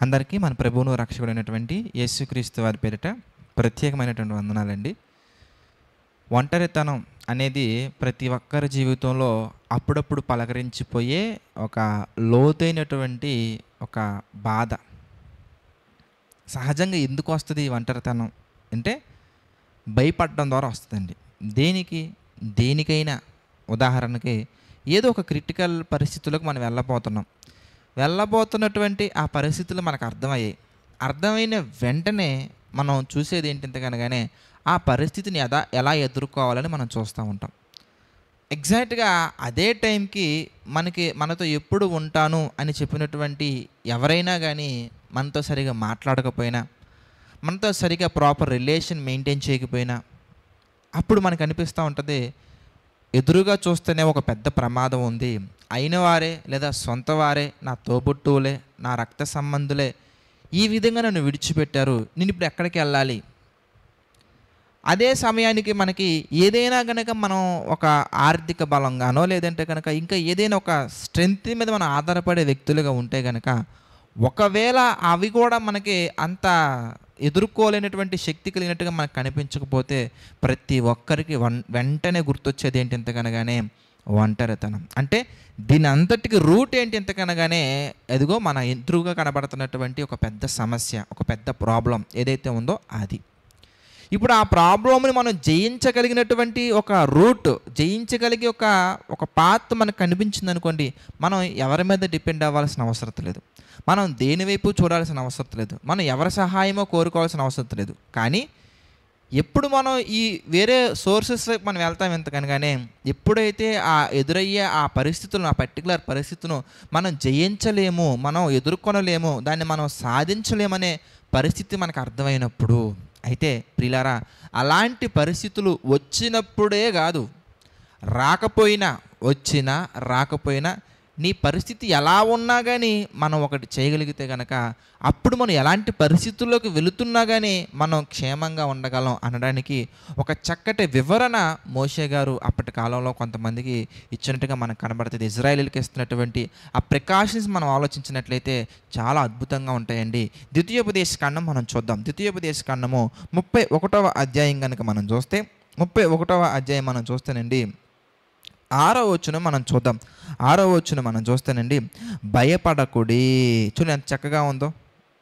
అందరికీ మన ప్రభువును రక్షకుడైనటువంటి యేసుక్రీస్తు వారి పేరిట ప్రత్యేకమైనటువంటి వందనాలండి. ఒంటరితనం అనేది ప్రతి ఒక్కరి జీవితంలో అప్పుడప్పుడు పలకరించిపోయే ఒక లోతైనటువంటి ఒక బాధ. సహజంగా ఎందుకు వస్తుంది ఈ ఒంటరితనం అంటే భయపడడం ద్వారా వస్తుందండి. దేనికైనా ఉదాహరణకి ఏదో ఒక క్రిటికల్ పరిస్థితులకు మనం వెళ్ళబోతున్నటువంటి ఆ పరిస్థితులు మనకు అర్థమైన వెంటనే మనం చూసేది ఏంటంటే కనుకనే ఆ పరిస్థితిని ఎలా ఎదుర్కోవాలని మనం చూస్తూ ఉంటాం. ఎగ్జాక్ట్గా అదే టైంకి మనతో ఎప్పుడు ఉంటాను అని చెప్పినటువంటి ఎవరైనా కానీ మనతో సరిగా మాట్లాడకపోయినా, మనతో సరిగా ప్రాపర్ రిలేషన్ మెయింటైన్ చేయకపోయినా, అప్పుడు మనకు అనిపిస్తూ ఉంటుంది ఎదురుగా చూస్తేనే ఒక పెద్ద ప్రమాదం ఉంది. అయిన వారే లేదా సొంత వారే, నా తోబుట్టువులే, నా రక్త సంబంధులే ఈ విధంగా నన్ను విడిచిపెట్టారు, నేను ఇప్పుడు ఎక్కడికి వెళ్ళాలి? అదే సమయానికి మనకి ఏదైనా కనుక మనం ఒక ఆర్థిక బలంగానో లేదంటే కనుక ఇంకా ఏదైనా ఒక స్ట్రెంగ్త్ మీద మనం ఆధారపడే వ్యక్తులుగా ఉంటే కనుక ఒకవేళ అవి కూడా మనకి అంత ఎదుర్కోలేనటువంటి శక్తి కలిగినట్టుగా మనకు కనిపించకపోతే ప్రతి ఒక్కరికి వెంటనే గుర్తొచ్చేది ఏంటి ఎంతకనగానే ఒంటరితనం. అంటే దీని అంతటికి రూట్ ఏంటి ఎంతకనగానే ఎదుగో మన ఎదురుగా కనబడుతున్నటువంటి ఒక పెద్ద సమస్య, ఒక పెద్ద ప్రాబ్లం ఏదైతే ఉందో అది. ఇప్పుడు ఆ ప్రాబ్లంని మనం జయించగలిగినటువంటి ఒక రూట్, జయించగలిగే ఒక పాత్ మనకు కనిపించింది అనుకోండి, మనం ఎవరి మీద డిపెండ్ అవ్వాల్సిన అవసరం లేదు, మనం దేని వైపు చూడాల్సిన అవసరం లేదు, మనం ఎవరి సహాయమో కోరుకోవాల్సిన అవసరం లేదు. కానీ ఎప్పుడు మనం ఈ వేరే సోర్సెస్ వైపు మనం వెళ్తాం ఎంతకనగానే ఎప్పుడైతే ఆ ఎదురయ్యే ఆ పరిస్థితులను, ఆ పర్టికులర్ పరిస్థితిను మనం జయించలేము, మనం ఎదుర్కొనలేము, దాన్ని మనం సాధించలేమనే పరిస్థితి మనకు అర్థమైనప్పుడు, అయితే ప్రియులారా అలాంటి పరిస్థితులు వచ్చినప్పుడే కాదు, రాకపోయినా నీ పరిస్థితి ఎలా ఉన్నా కానీ మనం ఒకటి చేయగలిగితే కనుక అప్పుడు మనం ఎలాంటి పరిస్థితుల్లోకి వెళుతున్నా కానీ మనం క్షేమంగా ఉండగలం అనడానికి ఒక చక్కటి వివరణ మోషే గారు అప్పటి కాలంలో కొంతమందికి ఇచ్చినట్టుగా మనకు కనబడుతుంది. ఇజ్రాయేలీలకు ఇస్తున్నటువంటి ఆ ప్రికాషన్స్ మనం ఆలోచించినట్లయితే చాలా అద్భుతంగా ఉంటాయండి. ద్వితీయోపదేశకాండం మనం చూద్దాం. ద్వితీయోపదేశకాండము 31వ అధ్యాయం కనుక మనం చూస్తే, 31వ అధ్యాయం మనం చూస్తేనండి 6వ వచనం మనం చూద్దాం. 6వ వచనం మనం చూస్తేనండి, భయపడకుడి. చూడండి ఎంత చక్కగా ఉందో,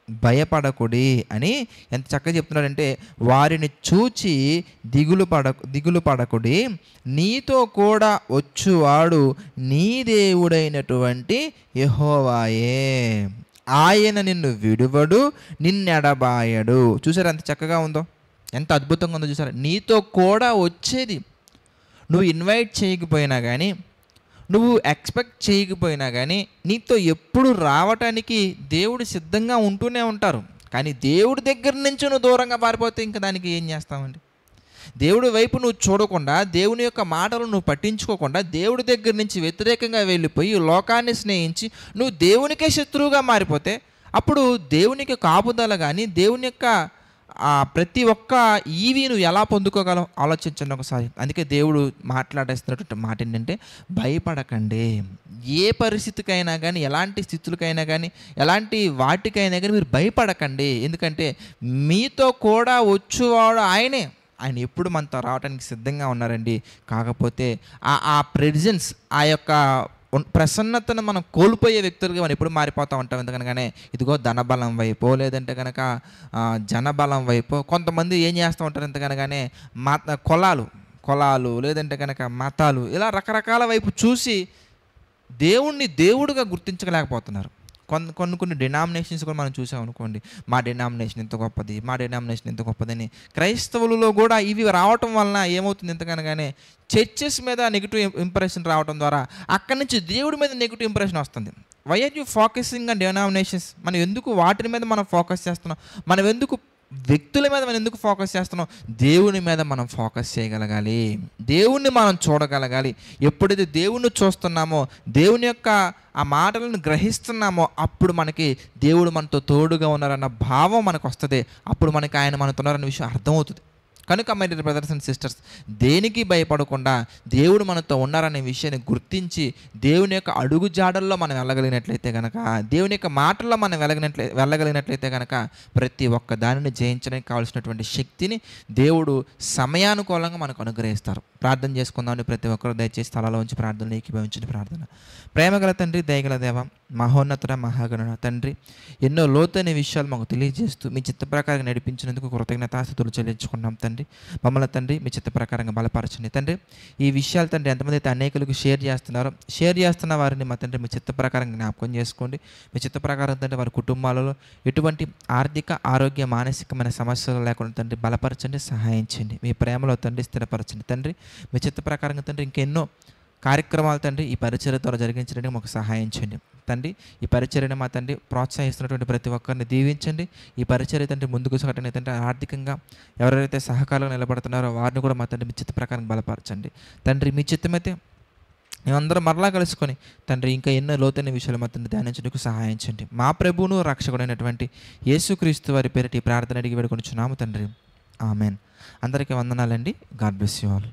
భయపడకుడి అని ఎంత చక్కగా చెప్తున్నాడంటే, వారిని చూచి దిగులు పడకుడి, నీతో కూడా వచ్చువాడు నీ దేవుడైనటువంటి యెహోవాయే, ఆయన నిన్ను విడువడు, నిన్నెడబాయడు. చూసారా ఎంత చక్కగా ఉందో, ఎంత అద్భుతంగా ఉందో చూసారా. నీతో కూడా వచ్చేది, నువ్వు ఇన్వైట్ చేయకపోయినా కానీ, నువ్వు ఎక్స్పెక్ట్ చేయకపోయినా కానీ నీతో ఎప్పుడు రావటానికి దేవుడు సిద్ధంగా ఉంటూనే ఉంటారు. కానీ దేవుడి దగ్గర నుంచి నువ్వు దూరంగా పారిపోతే ఇంకా దానికి ఏం చేస్తామండి? దేవుడి వైపు నువ్వు చూడకుండా, దేవుని యొక్క మాటలు నువ్వు పట్టించుకోకుండా, దేవుడి దగ్గర నుంచి వ్యతిరేకంగా వెళ్ళిపోయి లోకాన్ని స్నేహించి నువ్వు దేవునికే శత్రువుగా మారిపోతే అప్పుడు దేవునికి కాపుదల కానీ, దేవుని యొక్క ప్రతి ఒక్క ఈవి నువ్వు ఎలా పొందుకోగలవు ఆలోచించండి ఒకసారి. అందుకే దేవుడు మాట్లాడేస్తున్నటువంటి మాట ఏంటంటే, భయపడకండి. ఏ పరిస్థితికైనా కానీ, ఎలాంటి స్థితులకైనా కానీ, ఎలాంటి వాటికైనా కానీ మీరు భయపడకండి. ఎందుకంటే మీతో కూడా వచ్చేవాడు ఆయనే. ఆయన ఎప్పుడు మనతో రావడానికి సిద్ధంగా ఉన్నారండి. కాకపోతే ఆ ప్రెజెన్స్, ఆ యొక్క ప్రసన్నతను మనం కోల్పోయే వ్యక్తులుగా మనం ఎప్పుడు మారిపోతూ ఉంటాం. ఎందుకనగానే ఇదిగో ధనబలం వైపు లేదంటే కనుక జనబలం వైపు కొంతమంది ఏం చేస్తూ ఉంటారు ఎంతకనగానే కులాలు లేదంటే కనుక మతాలు ఇలా రకరకాల వైపు చూసి దేవుణ్ణి దేవుడుగా గుర్తించలేకపోతున్నారు. కొన్ని డినామినేషన్స్ కూడా మనం చూసాం అనుకోండి, మా డినామినేషన్ ఎంత గొప్పదని. క్రైస్తవులలో కూడా ఇవి రావటం వలన ఏమవుతుంది ఎంతకనగానే చర్చెస్ మీద నెగిటివ్ ఇంప్రెషన్ రావడం ద్వారా అక్కడి నుంచి దేవుడి మీద నెగిటివ్ ఇంప్రెషన్ వస్తుంది. Why are you focusing on denominations? మనం ఎందుకు వాటి మీద మనం ఫోకస్ చేస్తున్నాం? మనం ఎందుకు వ్యక్తుల మీద మనం ఎందుకు ఫోకస్ చేస్తున్నాం? దేవుని మీద మనం ఫోకస్ చేయగలగాలి, దేవుణ్ణి మనం చూడగలగాలి. ఎప్పుడైతే దేవుణ్ణి చూస్తున్నామో, దేవుని యొక్క ఆ మాటలను గ్రహిస్తున్నామో అప్పుడు మనకి దేవుడు మనతో తోడుగా ఉన్నారన్న భావం మనకు వస్తుంది. అప్పుడు మనకి ఆయన మనతో ఉన్నారన్న విషయం అర్థమవుతుంది. కనుక my dear brothers and sisters, దేనికి భయపడకుండా దేవుడు మనతో ఉన్నారనే విషయాన్ని గుర్తించి దేవుని యొక్క అడుగు జాడల్లో మనం వెళ్ళగలిగినట్లయితే కనుక, దేవుని యొక్క మాటల్లో మనం వెళ్ళగలిగినట్లయితే కనుక ప్రతి ఒక్క దానిని జయించడానికి కావాల్సినటువంటి శక్తిని దేవుడు సమయానుకూలంగా మనకు అనుగ్రహిస్తారు. ప్రార్థన చేసుకుందామని ప్రతి ఒక్కరు దయచేసి స్థలాల్లో ఉంచి ప్రార్థనలు ఏకీభవించిన ప్రార్థన. ప్రేమగల తండ్రి, దయగల దేవ, మహోన్నతుడ, మహాగణుడ తండ్రి, ఎన్నో లోతైన విషయాలు మాకు తెలియజేస్తూ మీ చిత్త ప్రకారంగా నడిపించినందుకు కృతజ్ఞతాస్తుతులు చెల్లించుకున్నాం తండ్రి. మమ్మల్ని తండ్రి మీ చిత్త ప్రకారంగా బలపరచండి తండ్రి. ఈ విషయాలు తండ్రి ఎంతమంది అయితే అనేకులకు షేర్ చేస్తున్న వారిని మా తండ్రి మీ చిత్త ప్రకారంగా జ్ఞాపకం చేసుకోండి. మీ చిత్త ప్రకారం తండ్రి వారి కుటుంబాలలో ఎటువంటి ఆర్థిక, ఆరోగ్య, మానసికమైన సమస్యలు లేకుండా తండ్రి బలపరచండి, సహాయం చేయండి. మీ ప్రేమలో తండ్రి స్థిరపరచండి తండ్రి. మీ చిత్త ప్రకారంగా తండ్రి ఇంకెన్నో కార్యక్రమాలు తండ్రి ఈ పరిచర్య ద్వారా జరిగించడానికి మాకు సహాయం చేయండి తండ్రి. ఈ పరిచర్యను మా తండ్రి ప్రోత్సహిస్తున్నటువంటి ప్రతి ఒక్కరిని దీవించండి. ఈ పరిచర్య తండ్రి ముందుకు సాగటం తండ్రి ఆర్థికంగా ఎవరైతే సహకారంలో నిలబడుతున్నారో వారిని కూడా మా తండ్రి మీ చిత్త ప్రకారం బలపరచండి తండ్రి. మీ చిత్తమైతే మేమందరం మరలా కలుసుకొని తండ్రి ఇంకా ఎన్నో లోతైన విషయాలు మా తండ్రి ధ్యానించడానికి సహాయం చేయండి. మా ప్రభువును రక్షకుడైనటువంటి యేసుక్రీస్తు వారి పేరిట ఈ ప్రార్థన అడిగి వేడుకొనుచున్నాము తండ్రి. ఆమెన్. అందరికీ వందనాలండి. God bless you all.